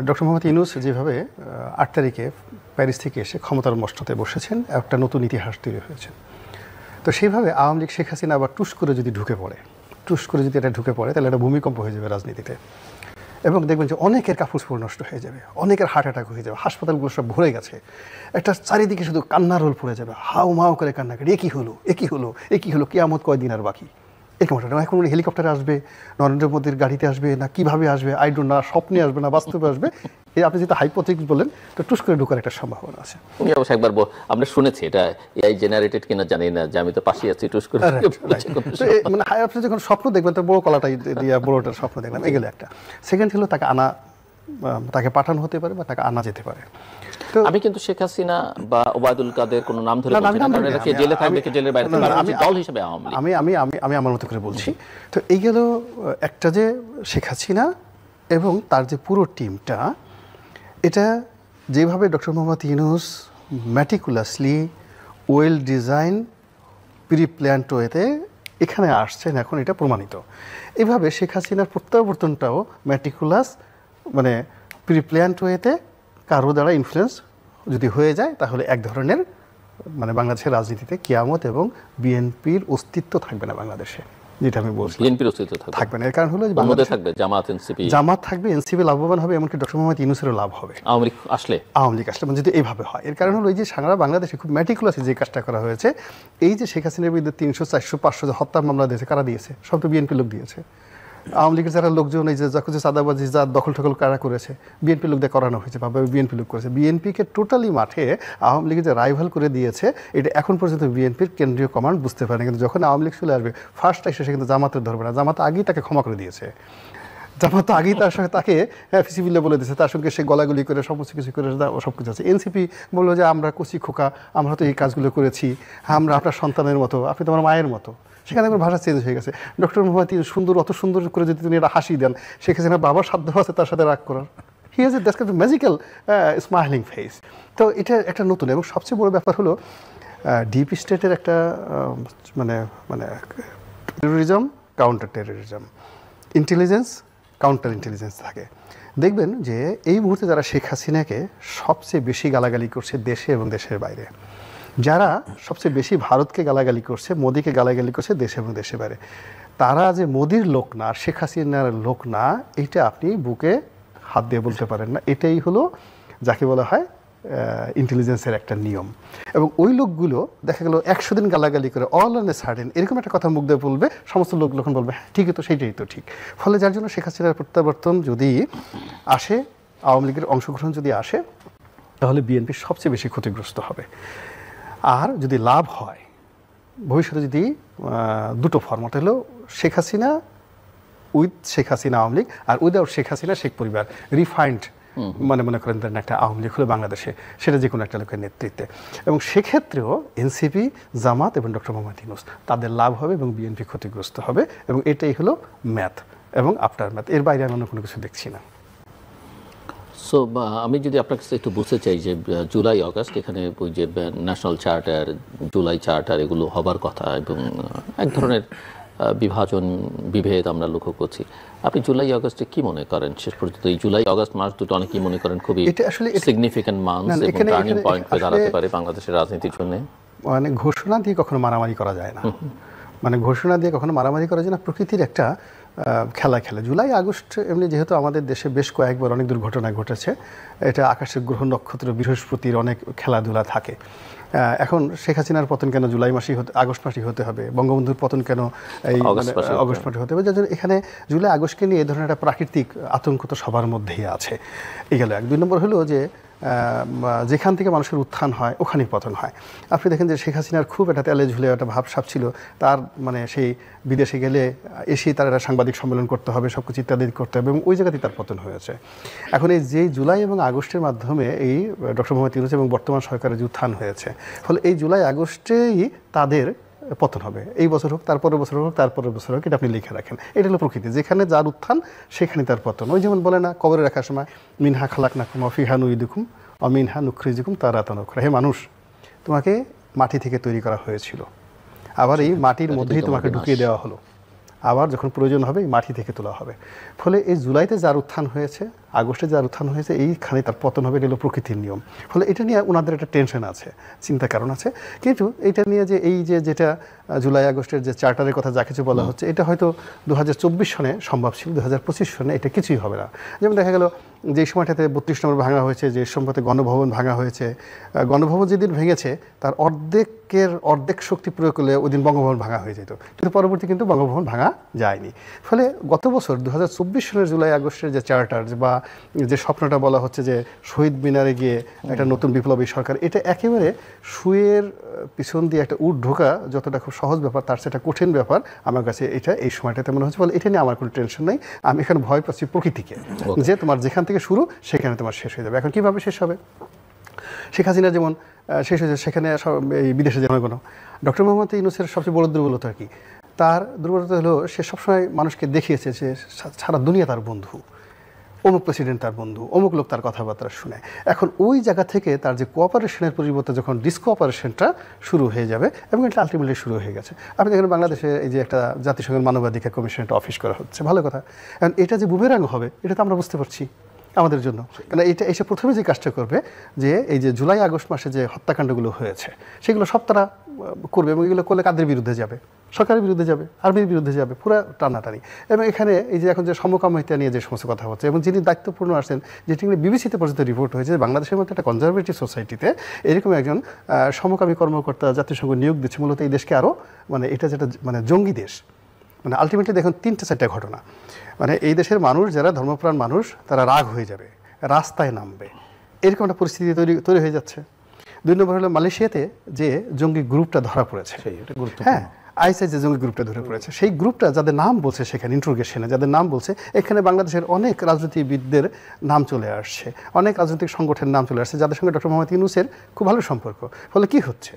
Doctor Mohammad Yunus যেভাবে ৮ তারিখে Paris থেকে এসে ক্ষমতার মস্ততে বসেছেন, একটা নতুন ইতিহাস তৈরি হয়েছে। তো সেইভাবে আওয়ামী লীগ শেখ হাসিনা আবার টুস করে যদি ঢুকে পড়ে তাহলে একটা ভূমিকম্প হয়ে যাবে রাজনীতিতে, এবং দেখবেন যে অনেকের কাপড় নষ্ট হয়ে যাবে, অনেকের হার্ট অ্যাটাক হয়ে যাবে, হাসপাতালগুলো সব ভরে গেছে, একটা চারিদিকে শুধু কান্নার রোল পড়ে যাবে, হাউ মাউ করে কান্না করে একই হলো কিয়ামত কয়দিন আর বাকি, এরকম একটা। এখন উনি হেলিকপ্টারে আসবে, নরেন্দ্র মোদীর গাড়িতে আসবে, না কিভাবে আসবে আই ডোন্ট নো, না স্বপ্নে আসবে না বাস্তবে আসবে, এই আপনি যেটা হাইপোথেটিক্স বলেন, তো টুস করে ঢোকার একটা সম্ভাবনা আছে। উনি অবশ্য একবার আমরা শুনেছি, এটা এআই জেনারেটেড কিনা জানি না, যে আমি তো পাশে আছি, টুস করে মানে আপনি যখন স্বপ্ন দেখবেন তো বড় কলাটাই দিয়ে বড়টার স্বপ্ন দেখলাম, এগুলো একটা। সেকেন্ড হলো তাকে পাঠানো হতে পারে বা তাকে আনা যেতে পারে। আমি কিন্তু শেখ হাসিনা বা ওবায়দুল কাদের কোনো নাম ধরে জেলে থাকবে কি জেলের বাইরে থাকবে, দল হিসেবে আমি আমার মতো করে বলছি। তো এই গেল একটা, যে শেখ হাসিনা এবং তার যে পুরো টিমটা, এটা যেভাবে doctor Mohammad Yunus meticulously well design pre planned ওয়েতে এখানে আসছেন, এখন এটা প্রমাণিত। এভাবে শেখ হাসিনার প্রত্যাবর্তনটাও ম্যাটিকুলাস, মানে প্রি প্ল্যান্ড ওয়েতে কারো দ্বারা ইনফ্লুয়েন্স যদি হয়ে যায়, তাহলে এক ধরনের মানে বাংলাদেশের রাজনীতিতে কিয়ামত এবং বিএনপির অস্তিত্ব থাকবে না বাংলাদেশে, যেটা আমি বলছি। বিএনপির অস্তিত্ব থাকবে না, এর কারণ হলো থাকবে জামাত থাকবে, এনসিপি লাভবান হবে, এমনকি ডক্টর মোহাম্মদ ইউনূসেরও লাভ হবে আওয়ামী লীগ আসলে, মানে যদি এইভাবে হয়। এর কারণ হলো এই যে সারা বাংলাদেশে খুব ম্যাটিকুলাসলি যে কাজটা করা হয়েছে, এই যে শেখ হাসিনার বিরুদ্ধে 300, 400, 500 যে হত্যা মামলা দিয়েছে, কারা দিয়েছে? সব তো বিএনপি লোক দিয়েছে। আওয়ামী লীগের যারা লোকজন, এই যে চাঁদাবাজি, যা দখল ঠকল কারা করেছে, বিএনপি লোক দিয়ে করানো হয়েছে, বা বিএনপি লোক করেছে। বিএনপিকে টোটালি মাঠে আওয়ামী লীগের যে রাইভাল করে দিয়েছে, এটা এখন পর্যন্ত বিএনপির কেন্দ্রীয় কমান্ড বুঝতে পারেনি। কিন্তু যখন আওয়ামী লীগ চলে আসবে, ফার্স্ট এসে সে কিন্তু জামাতের ধরবে না, জামাত আগেই তাকে ক্ষমা করে দিয়েছে। জামাত তো আগেই তার সঙ্গে তাকে ফিসিবিলে বলে দিয়েছে, তার সঙ্গে সে গলাগুলি করে সমস্ত কিছু করে সব কিছু আছে। এনসিপি বললো যে আমরা কচি খোকা, আমরা তো এই কাজগুলো করেছি, আমরা আপনার সন্তানের মতো, আপনি তো আমার মায়ের মতো। সেখানে আমার ভাষা চেঞ্জ হয়ে গেছে। ডক্টর মোহাম্মদ অত সুন্দর করে যদি তিনি এটা হাসি দেন, শেখ হাসিনা বাবার সাধ্য আছে তার সাথে রাগ করার, he has that's kind of magical smiling face. তো এটা একটা নতুন, এবং সবচেয়ে বড় ব্যাপার হলো ডিপ স্টেটের একটা মানে terrorism, counter terrorism, intelligence, counter intelligence থাকে। দেখবেন যে এই মুহূর্তে যারা শেখ হাসিনাকে সবচেয়ে বেশি গালাগালি করছে দেশে এবং দেশের বাইরে, যারা সবচেয়ে বেশি ভারতকে গালাগালি করছে, মোদিকে গালাগালি করছে দেশে এবং দেশের বাইরে, তারা যে মোদির লোক না, শেখ হাসিনার লোক না, এইটা আপনি বুকে হাত দিয়ে বলতে পারেন না। এটাই হলো যাকে বলা হয় ইন্টেলিজেন্সের একটা নিয়ম। এবং ওই লোকগুলো দেখা গেল 100 দিন গালাগালি করে অল অন এ সাডেন এরকম একটা কথা মুখ দিয়ে বলবে, সমস্ত লোক যখন বলবে হ্যাঁ ঠিকই তো, সেইটাই তো ঠিক। ফলে যার জন্য শেখ হাসিনার প্রত্যাবর্তন যদি আসে, আওয়ামী লীগের অংশগ্রহণ যদি আসে, তাহলে বিএনপি সবচেয়ে বেশি ক্ষতিগ্রস্ত হবে। আর যদি লাভ হয় ভবিষ্যতে, যদি দুটো ফর্মেট হলো শেখ হাসিনা উইথ শেখ হাসিনা আওয়ামী লীগ, আর উইদাউট শেখ হাসিনা শেখ পরিবার, রিফাইন্ড মনে করেন একটা আওয়ামী লীগ হলো বাংলাদেশে, সেটা যে কোনো একটা লোকের নেতৃত্বে। এবং সেক্ষেত্রেও এনসিপি, জামাত এবং ডক্টর মোহাম্মদ ইউনূস তাদের লাভ হবে এবং বিএনপি ক্ষতিগ্রস্ত হবে, এবং এটাই হলো ম্যাথ এবং আফটার ম্যাথ। এর বাইরে আমি অন্য কোনো কিছু দেখছি না। সো আমি যদি আপনার কাছে একটু বুঝতে চাই যে জুলাই আগস্ট এখানে ওই যে ন্যাশনাল চার্টার, জুলাই চার্টার এগুলো হবার কথা, এবং এক ধরনের বিভেদ আমরা লক্ষ্য করছি। আপনি জুলাই আগস্টে কি মনে করেন শেষ পর্যন্ত? এই জুলাই আগস্ট মাস দুটো অনেকেই মনে করেন খুবই সিগনিফিক্যান্ট মান্থ এবং টার্নিং পয়েন্ট হয়ে দাঁড়াতে পারে বাংলাদেশের রাজনীতির জন্য। মানে ঘোষণা দিয়ে কখনো মারামারি করা যায় না, মানে ঘোষণা দিয়ে কখনো মারামারি করা যায় না, প্রকৃতির একটা খেলা খেলে। জুলাই আগস্ট এমনি যেহেতু আমাদের দেশে বেশ কয়েকবার অনেক দুর্ঘটনা ঘটেছে, এটা আকাশের গ্রহ নক্ষত্র বৃহস্পতির অনেক খেলাধুলা থাকে। এখন শেখ হাসিনার পতন কেন জুলাই মাসেই আগস্ট মাসেই হতে হবে, বঙ্গবন্ধুর পতন কেন এই আগস্ট মাসে হতে হবে? যার জন্য এখানে জুলাই আগস্টকে নিয়ে এ ধরনের একটা প্রাকৃতিক আতঙ্ক তো সবার মধ্যেই আছে। এই গেল এক। 2 নম্বর হলো যে যেখান থেকে মানুষের উত্থান হয় ওখানেই পতন হয়। আপনি দেখেন যে শেখ হাসিনার খুব একটা তেলে ঝুলে একটা ভাবসাব ছিল, তার মানে সেই বিদেশে গেলে এসেই তার একটা সাংবাদিক সম্মেলন করতে হবে, সব কিছু ইত্যাদি করতে হবে, এবং ওই জায়গাতেই তার পতন হয়েছে। এখন এই যে জুলাই এবং আগস্টের মাধ্যমে এই ডক্টর মোহাম্মদ ইউনূস এবং বর্তমান সরকারের যে উত্থান হয়েছে, ফলে এই জুলাই আগস্টেই তাদের পতন হবে। এই বছর হোক, তারপরের বছর হোক, তারপরের বছর হোক, এটা আপনি লিখে রাখেন। এটা হলো প্রকৃতি, যেখানে যার উত্থান সেখানে তার পতন। ওই যেমন বলে না কবরে রাখার সময়, মিনহা খালাকনাকুম ওয়া ফিহা নুইদুকুম ওয়া মিনহা নুখরিজুকুম তারাতান উখরা। হে মানুষ, তোমাকে মাটি থেকে তৈরি করা হয়েছিল, আবার এই মাটির মধ্যেই তোমাকে ঢুকিয়ে দেওয়া হলো, আবার যখন প্রয়োজন হবে এই মাটি থেকে তোলা হবে। ফলে এই জুলাইতে যার উত্থান হয়েছে আগস্টে যার উত্থান হয়েছে এইখানে তার পতন হবে, এটা হলো প্রকৃতির নিয়ম। ফলে এটা নিয়ে ওনাদের একটা টেনশন আছে, চিন্তার কারণ আছে। কিন্তু এটা নিয়ে যে এই যে যেটা জুলাই আগস্টের যে চার্টারের কথা যা কিছু বলা হচ্ছে, এটা হয়তো 2024 সনে সম্ভব ছিল, 2025 সনে এটা কিছুই হবে না। যেমন দেখা গেল যে সময়টাতে 32 নম্বর ভাঙা হয়েছে, যে সময়তে গণভবন ভাঙা হয়েছে, গণভবন যেদিন ভেঙেছে তার অর্ধেক শক্তি প্রয়োগ করলে ওই দিন বঙ্গভবন ভাঙা হয়ে যেত, কিন্তু পরবর্তী কিন্তু বঙ্গভবন ভাঙা যায়নি। ফলে গত বছর 2024 সনের জুলাই আগস্টের যে চার্টার বা যে স্বপ্নটা বলা হচ্ছে যে শহীদ মিনারে গিয়ে একটা নতুন বিপ্লবী সরকার, এটা একেবারে শুয়ের পিছন দিয়ে একটা উট ঢোকা যতটা খুব সহজ ব্যাপার, তার সেটা কঠিন ব্যাপার আমার কাছে এটা এই সময়টাতে মনে হচ্ছে। বলে এটা নিয়ে আমার কোনো টেনশন নেই, আমি এখানে ভয় পাচ্ছি প্রকৃতিকে, যে তোমার যেখান থেকে শুরু সেখানে তোমার শেষ হয়ে যাবে। এখন কীভাবে শেষ হবে? শেখ হাসিনা যেমন শেষ হয়েছে, সেখানে এই বিদেশে জনগণ। ডক্টর মোহাম্মদ ইউনূসের সবচেয়ে বড় দুর্বলতা কি? তার দুর্বলতা হলো সে সবসময় মানুষকে দেখিয়েছে যে সারা দুনিয়া তার বন্ধু, অমুক প্রেসিডেন্ট তার বন্ধু, অমুক লোক তার কথাবার্তা শুনে। এখন ওই জায়গা থেকে তার যে কোঅপারেশনের পরিবর্তে যখন ডিসকোঅপারেশনটা শুরু হয়ে যাবে, এবং এটা আলটিমেটলি শুরু হয়ে গেছে। আপনি দেখেন বাংলাদেশে এই যে একটা জাতিসংঘের মানবাধিকার কমিশন একটা অফিস করা হচ্ছে, ভালো কথা। এখন এটা যে বুমেরাং হবে এটা তো আমরা বুঝতে পারছি আমাদের জন্য, কারণ এটা এসে প্রথমে যে কাজটা করবে যে এই যে জুলাই আগস্ট মাসে যে হত্যাকাণ্ডগুলো হয়েছে সেগুলো সব তারা করবে, এবং এগুলো করলে কাদের বিরুদ্ধে যাবে? সরকারের বিরুদ্ধে যাবে, আর্মির বিরুদ্ধে যাবে, পুরো টানাটানি। এবং এখানে এই যে এখন যে সমকামিতা নিয়ে যে সমস্ত কথা হচ্ছে, এবং যিনি দায়িত্বপূর্ণ আসছেন, যেটি বিবিসিতে পর্যন্ত রিপোর্ট হয়েছে যে বাংলাদেশের মধ্যে একটা কনজারভেটিভ সোসাইটিতে এরকম একজন সমকামী কর্মকর্তা জাতিসংঘ নিয়োগ দিচ্ছে, মূলত এই দেশকে আরও এটা যেটা জঙ্গি দেশ। আলটিমেটলি দেখুন 3-4টা ঘটনা, এই দেশের মানুষ যারা ধর্মপ্রাণ মানুষ তারা রাগ হয়ে যাবে, রাস্তায় নামবে, এরকম একটা পরিস্থিতি তৈরি হয়ে যাচ্ছে। 2 নম্বর হলো মালয়েশিয়াতে যে জঙ্গি গ্রুপটা ধরা পড়েছে, হ্যাঁ আইএসআই যে জঙ্গি গ্রুপটা ধরে পড়েছে, সেই গ্রুপটা যাদের নাম বলছে সেখানে ইন্ট্রোগেশনে যাদের নাম বলছে, এখানে বাংলাদেশের অনেক রাজনীতিবিদদের নাম চলে আসছে, অনেক রাজনৈতিক সংগঠনের নাম চলে আসছে যাদের সঙ্গে ডক্টর মোহাম্মদ ইউনূসের খুব ভালো সম্পর্ক। ফলে কি হচ্ছে,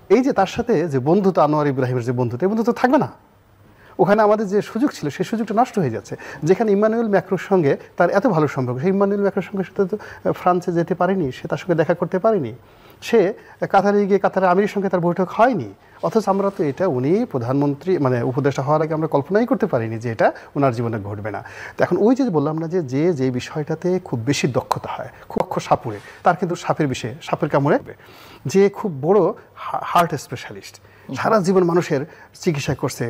এই যে তার সাথে যে বন্ধুত্ব, আনোয়ার ইব্রাহিমের যে বন্ধুত্ব, এই বন্ধুত্ব থাকবে না। ওখানে আমাদের যে সুযোগ ছিল সেই সুযোগটা নষ্ট হয়ে যাচ্ছে। যেখানে ইম্মানুয়েল ম্যাক্রোর সঙ্গে তার এত ভালো সম্পর্ক, সেই ইম্মানুয়েল ম্যাক্রোর সঙ্গে সে তো ফ্রান্সে যেতে পারেনি, সে তার সঙ্গে দেখা করতে পারেনি, সে কাতারে গিয়ে কাতারের আমিরের সঙ্গে তার বৈঠক হয়নি। অথচ আমরা তো এটা উনি প্রধানমন্ত্রী উপদেষ্টা হওয়ার আগে আমরা কল্পনাই করতে পারিনি যে এটা ওনার জীবনে ঘটবে না। তো এখন ওই যে বললাম না যে বিষয়টাতে খুব বেশি দক্ষতা হয়, খুব সাপুরে, তার কিন্তু সাপের কামড়ে, যে খুব বড় হার্ট স্পেশালিস্ট, সারা জীবন মানুষের চিকিৎসা করছে,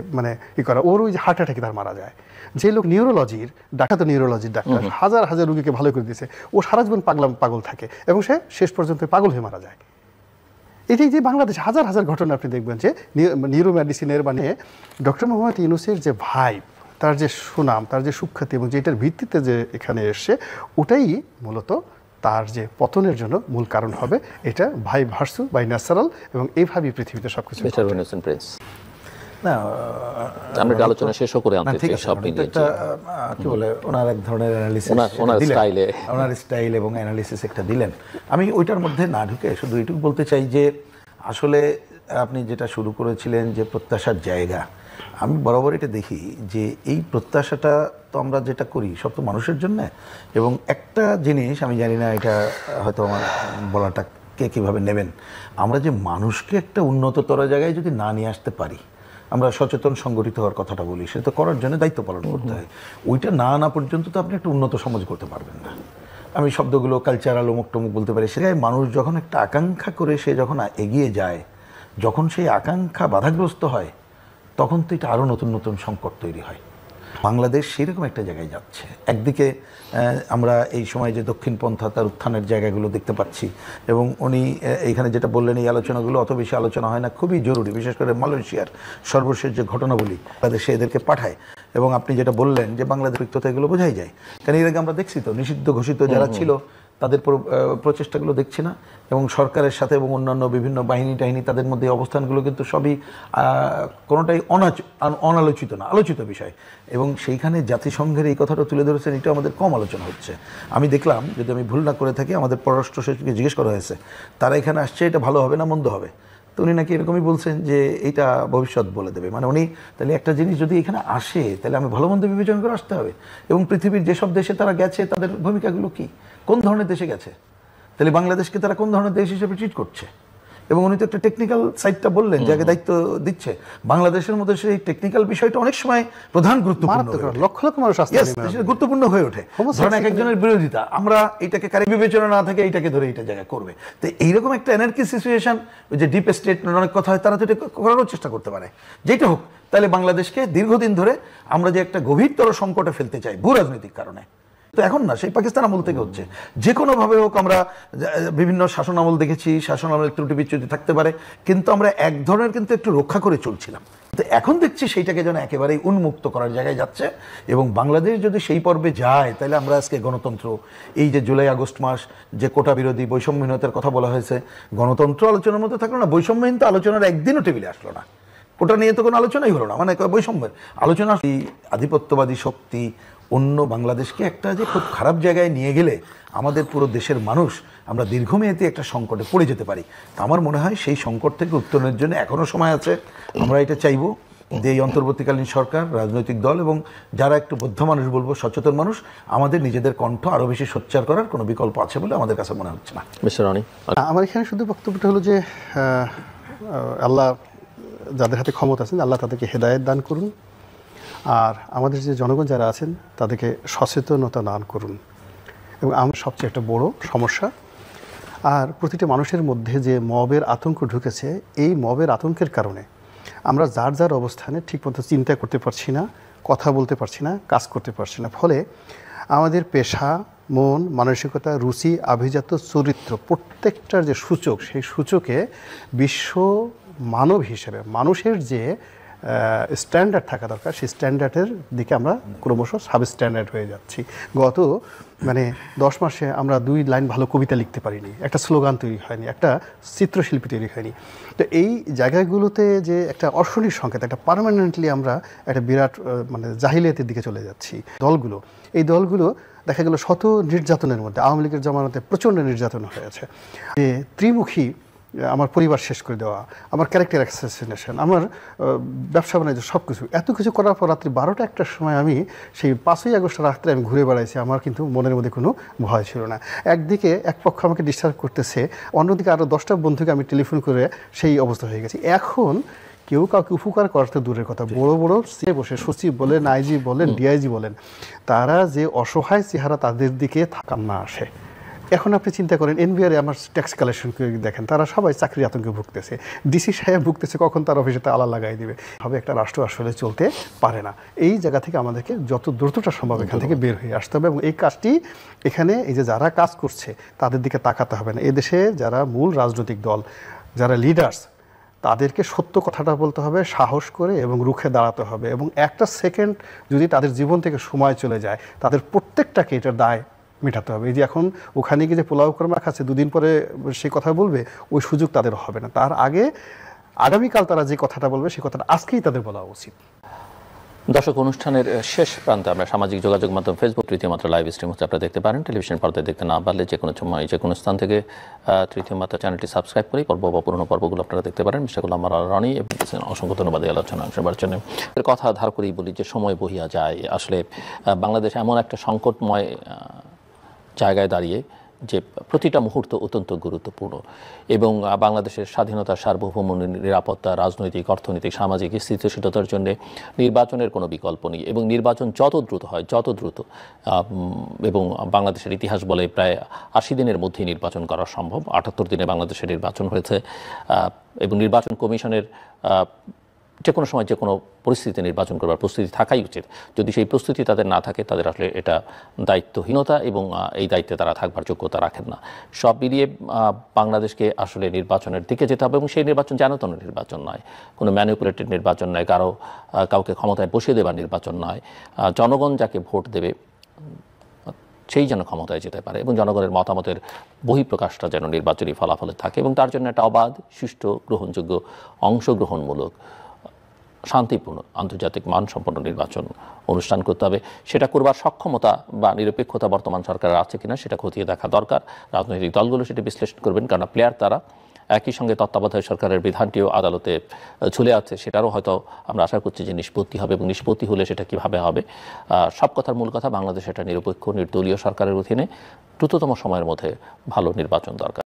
ওর ওই যে হার্ট অ্যাটাকে তার মারা যায়। যে লোক নিউরোলজির ডাক্তার, হাজার হাজার রুগীকে ভালো করে দিয়েছে, ও সারা জীবন পাগল থাকে এবং সে শেষ পর্যন্ত পাগল হয়ে মারা যায়। এটাই যে বাংলাদেশে হাজার হাজার ঘটনা আপনি দেখবেন যে নিউরো মেডিসিনের ডক্টর মোহাম্মদ ইউনূসের যে ভাই, তার যে সুনাম, তার যে সুখ্যাতি, এবং যেটার ভিত্তিতে যে এখানে এসছে, ওটাই মূলত তার যে পতনের জন্য মূল কারণ হবে। এটা ভাই ভার্সু বাই ন্যাচারাল, এবং এইভাবেই পৃথিবীতে সবকিছু। না, আমরা আলোচনা শেষও করে আনতে চাই সব মিলিয়ে, কি বলে ওনার এক ধরনের অ্যানালিসিস, ওনার স্টাইল এবং অ্যানালিসিস একটা দিলেন। আমি ওইটার মধ্যে না ঢুকে শুধু এইটুকু বলতে চাই যে আসলে আপনি যেটা শুরু করেছিলেন যে প্রত্যাশার জায়গা, আমি বরাবর এটা দেখি যে এই প্রত্যাশাটা তো আমরা যেটা করি সব তো মানুষের জন্য। এবং একটা জিনিস আমি জানি না, এটা হয়তো আমার বলাটা কে কীভাবে নেবেন, আমরা যে মানুষকে একটা উন্নততর জায়গায় যদি না নিয়ে আসতে পারি, আমরা সচেতন সংগঠিত হওয়ার কথাটা বলি, সেটা তো করার জন্য দায়িত্ব পালন করতে হয়। ওইটা না পর্যন্ত তো আপনি একটা উন্নত সমাজ করতে পারবেন না। আমি শব্দগুলো কালচারাল অমুক টমুক বলতে পারি, সেটাই মানুষ যখন একটা আকাঙ্ক্ষা করে সে যখন এগিয়ে যায়, যখন সেই আকাঙ্ক্ষা বাধাগ্রস্ত হয়, তখন তো এটা আরও নতুন নতুন সংকট তৈরি হয়। বাংলাদেশ সেরকম একটা জায়গায় যাচ্ছে। একদিকে আমরা এই সময় যে দক্ষিণপন্থা তার উত্থানের জায়গাগুলো দেখতে পাচ্ছি, এবং উনি এইখানে যেটা বললেন, এই আলোচনাগুলো অত বেশি আলোচনা হয় না, খুবই জরুরি, বিশেষ করে মালয়েশিয়ার সর্বশেষ যে ঘটনাবলী বাংলাদেশে এদেরকে পাঠায়। এবং আপনি যেটা বললেন যে বাংলাদেশ রিক্ততা, এগুলো বোঝাই যায়, কারণ এর আগে আমরা দেখছি তো নিষিদ্ধ ঘোষিত যারা ছিল তাদের প্রচেষ্টাগুলো দেখছি না, এবং সরকারের সাথে এবং অন্যান্য বিভিন্ন বাহিনী টাহিনী তাদের মধ্যে অবস্থানগুলো কিন্তু সবই কোনোটাই অনালোচিত না, আলোচিত বিষয়। এবং সেইখানে জাতিসংঘের এই কথাটা তুলে ধরেছেন, এটা আমাদের কম আলোচনা হচ্ছে। আমি দেখলাম, যদি আমি ভুল না করে থাকি, আমাদের পররাষ্ট্র সচিবকে জিজ্ঞেস করা হয়েছে তারা এখানে আসছে এটা ভালো হবে না মন্দ হবে, তো উনি নাকি এরকমই বলছেন যে এটা ভবিষ্যৎ বলে দেবে। উনি তাহলে একটা জিনিস যদি এখানে আসে, তাহলে আমি ভালো মন্দ বিবেচনা করে আসতে হবে। এবং পৃথিবীর যেসব দেশে তারা গেছে তাদের ভূমিকাগুলো কি, কোন ধরনের দেশে গেছে, তাহলে বাংলাদেশকে তারা কোন ধরনের দেশ হিসেবে ট্রিট করছে, এবং উনি তো একটা টেকনিক্যাল সাইডটা বললেন, যাকে দায়িত্ব দিচ্ছে বাংলাদেশের মধ্যে সেই টেকনিক্যাল বিষয়টা অনেক সময় প্রধান গুরুত্বপূর্ণ, লক্ষ লক্ষ মানুষ গুরুত্বপূর্ণ হয়ে ওঠে। ধরেন এক একজনের বিরোধিতা, আমরা এটাকে কারি বিবেচনা না থাকে এইটাকে ধরে এইটা জায়গা করবে। তো এইরকম একটা এনার্কি সিচুয়েশন, ওই যে ডিপ স্টেট অনেক কথা হয়, তারা তো এটা করারও চেষ্টা করতে পারে। যেটা হোক, তাহলে বাংলাদেশকে দীর্ঘদিন ধরে আমরা যে একটা গভীরতর সংকটে ফেলতে চাই ভূ রাজনৈতিক কারণে, তো এখন না, সেই পাকিস্তান আমল থেকে হচ্ছে। যে কোনোভাবে হোক, আমরা বিভিন্ন শাসন আমল দেখেছি, শাসন আমলের ত্রুটি বিচ্যুতি থাকতে পারে, কিন্তু আমরা এক ধরনের কিন্তু একটু রক্ষা করে চলছিলাম। তো এখন দেখছি সেইটাকে যেন একেবারেই উন্মুক্ত করার জায়গায় যাচ্ছে, এবং বাংলাদেশ যদি সেই পর্বে যায়, তাহলে আমরা আজকে গণতন্ত্র, এই যে জুলাই আগস্ট মাস যে কোটা বিরোধী বৈষম্যহীনতার কথা বলা হয়েছে, গণতন্ত্র আলোচনার মধ্যে থাকলো না, বৈষম্যহীন তো আলোচনার একদিনও টেবিলে আসলো না, কোটা নিয়ে তো কোনো আলোচনাই হলো না, মানে বৈষম্যের আলোচনা। এই আধিপত্যবাদী শক্তি অন্য বাংলাদেশকে একটা যে খুব খারাপ জায়গায় নিয়ে গেলে আমাদের পুরো দেশের মানুষ আমরা দীর্ঘমেয়াদী একটা সংকটে পড়ে যেতে পারি। আমার মনে হয় সেই সংকট থেকে উত্তরণের জন্য এখনও সময় আছে। আমরা এটা চাইবো যে এই অন্তর্বর্তীকালীন সরকার, রাজনৈতিক দল এবং যারা একটু বৌদ্ধ মানুষ বলবো, সচেতন মানুষ, আমাদের নিজেদের কণ্ঠ আরও বেশি সোচ্চার করার কোনো বিকল্প আছে বলে আমাদের কাছে মনে হচ্ছে না। আমার এখানে শুধু বক্তব্যটা হলো যে আল্লাহ যাদের হাতে ক্ষমতা আছেন, আল্লাহ তাদেরকে হেদায়েত দান করুন, আর আমাদের যে জনগণ যারা আছেন তাদেরকে সচেতনতা দান করুন। এবং আমার সবচেয়ে একটা বড় সমস্যা, আর প্রতিটি মানুষের মধ্যে যে মবের আতঙ্ক ঢুকেছে, এই মবের আতঙ্কের কারণে আমরা যার যার অবস্থানে ঠিকমতো চিন্তা করতে পারছি না, কথা বলতে পারছি না, কাজ করতে পারছি না। ফলে আমাদের পেশা, মন, মানসিকতা, রুচি, আভিজাত্য, চরিত্র প্রত্যেকটার যে সূচক, সেই সূচকে বিশ্ব মানব হিসেবে মানুষের যে স্ট্যান্ডার্ড থাকা দরকার, সেই স্ট্যান্ডার্ডের দিকে আমরা ক্রমশ সাবস্ট্যান্ডার্ড হয়ে যাচ্ছি। গত 10 মাসে আমরা 2 লাইন ভালো কবিতা লিখতে পারিনি, একটা স্লোগান তৈরি হয়নি, একটা চিত্রশিল্পী তৈরি হয়নি। তো এই জায়গাগুলোতে যে একটা অর্শনীর সংকেত, একটা পার্মানেন্টলি আমরা একটা বিরাট জাহিলিয়াতের দিকে চলে যাচ্ছি। এই দলগুলো দেখা গেল শত নির্যাতনের মধ্যে, আওয়ামী লীগের জমানাতে প্রচণ্ড নির্যাতন হয়েছে, যে ত্রিমুখী, আমার পরিবার শেষ করে দেওয়া, আমার ক্যারেক্টার অ্যাসাসিনেশন, আমার ব্যবসা বাণিজ্য, সব কিছু, এত কিছু করার পর রাত্রি 12টা 1টার সময় আমি সেই 5ই আগস্ট রাত্রে আমি ঘুরে বেড়াইছি। আমার কিন্তু মনের মধ্যে কোনো ভয় ছিল না। একদিকে এক পক্ষ আমাকে ডিস্টার্ব করতেছে, অন্যদিকে আরও 10টা বন্ধুকে আমি টেলিফোন করে সেই অবস্থা হয়ে গেছি। এখন কেউ কাউকে উপকার করার তো দূরের কথা, বড় বড় সে বসে সচিব বলেন, আইজি বলেন, ডিআইজি বলেন, তারা যে অসহায় চেহারা তাদের দিকে কান্না আসে। এখন আপনি চিন্তা করেন, এনবিআর আমার ট্যাক্স কালেকশন করে দেখেন, তারা সবাই চাকরির আতঙ্কে ভুগতেছে, ডিসি সাহেব ভুগতেছে, কখন তার অফিসে তালা লাগাই দিবে। হবে একটা রাষ্ট্র আসলে চলতে পারে না। এই জায়গা থেকে আমাদেরকে যত দ্রুতটা সম্ভব এখান থেকে বের হয়ে আসতে হবে, এবং এই কাজটি এখানে এই যে যারা কাজ করছে তাদের দিকে তাকাতে হবে না। এদেশে যারা মূল রাজনৈতিক দল, যারা লিডার্স, তাদেরকে সত্য কথাটা বলতে হবে, সাহস করে এবং রুখে দাঁড়াতে হবে। এবং একটা সেকেন্ড যদি তাদের জীবন থেকে সময় চলে যায়, তাদের প্রত্যেকটাকে এটার দায় মেটাতে হবে। এই যে এখন ওখানে গিয়ে যে পোলাও কর্মা খাচ্ছে, 2 দিন পরে সেই কথা বলবে, ওই সুযোগ তাদের হবে না। তার আগে আগামীকাল তারা যে কথাটা বলবে, সেই কথাটা আজকেই তাদের বলা উচিত। দর্শক, অনুষ্ঠানের শেষ প্রান্তে আমরা সামাজিক যোগাযোগ মাধ্যম ফেসবুক তৃতীয় মাত্রা লাইভ স্ট্রিম হচ্ছে, আপনারা দেখতে পারেন। টেলিভিশন পর্দায় দেখতে না পারলে যে কোনো সময় যে কোনো স্থান থেকে তৃতীয় মাত্রা চ্যানেলটি সাবস্ক্রাইব করে পর্ব বা পুরোনো পর্বগুলো আপনারা দেখতে পারেন। সেগুলো আমার রনি এবং অসংখ্য ধন্যবাদ এই আলোচনা অংশগ্রহণের জন্য। কথা ধার করেই বলি যে সময় বহিয়া যায়। আসলে বাংলাদেশ এমন একটা সংকটময় জায়গায় দাঁড়িয়ে যে প্রতিটা মুহূর্ত অত্যন্ত গুরুত্বপূর্ণ, এবং বাংলাদেশের স্বাধীনতা, সার্বভৌম, নিরাপত্তা, রাজনৈতিক, অর্থনৈতিক, সামাজিক স্থিতিশীলতার জন্য নির্বাচনের কোনো বিকল্প নেই। এবং নির্বাচন যত দ্রুত হয়, যত দ্রুত, এবং বাংলাদেশের ইতিহাস বলে প্রায় 80 দিনের মধ্যেই নির্বাচন করা সম্ভব। 78 দিনে বাংলাদেশের নির্বাচন হয়েছে, এবং নির্বাচন কমিশনের যে কোনো সময় যে কোনো পরিস্থিতিতে নির্বাচন করবার প্রস্তুতি থাকাই উচিত। যদি সেই প্রস্তুতি তাদের না থাকে, তাদের আসলে এটা দায়িত্বহীনতা, এবং এই দায়িত্বে তারা থাকবার যোগ্যতা রাখেন না। সব মিলিয়ে বাংলাদেশকে আসলে নির্বাচনের দিকে যেতে হবে, এবং সেই নির্বাচন জানতন নির্বাচন নয়, কোনো ম্যানিপুলেটেড নির্বাচন নয়, কাউকে ক্ষমতায় বসিয়ে দেবার নির্বাচন নয়। জনগণ যাকে ভোট দেবে সেই যেন ক্ষমতায় যেতে পারে, এবং জনগণের মতামতের বহিঃপ্রকাশটা যেন নির্বাচনী ফলাফলে থাকে, এবং তার জন্য একটা অবাধ, সুষ্ঠু, গ্রহণযোগ্য, অংশগ্রহণমূলক, শান্তিপূর্ণ, আন্তর্জাতিক মানসম্পন্ন নির্বাচন অনুষ্ঠান করতে হবে। সেটা করবার সক্ষমতা বা নিরপেক্ষতা বর্তমান সরকারের আছে কিনা সেটা খতিয়ে দেখা দরকার। রাজনৈতিক দলগুলো সেটা বিশ্লেষণ করবেন, কারণ প্লেয়ার তারা। একই সঙ্গে তত্ত্বাবধায়ক সরকারের বিধানটিও আদালতে ঝুলে আছে, সেটারও হয়তো আমরা আশা করছি যে নিষ্পত্তি হবে, এবং নিষ্পত্তি হলে সেটা কীভাবে হবে। সব কথার মূল কথা, বাংলাদেশ একটা নিরপেক্ষ, নির্দলীয় সরকারের অধীনে দ্রুততম সময়ের মধ্যে ভালো নির্বাচন দরকার।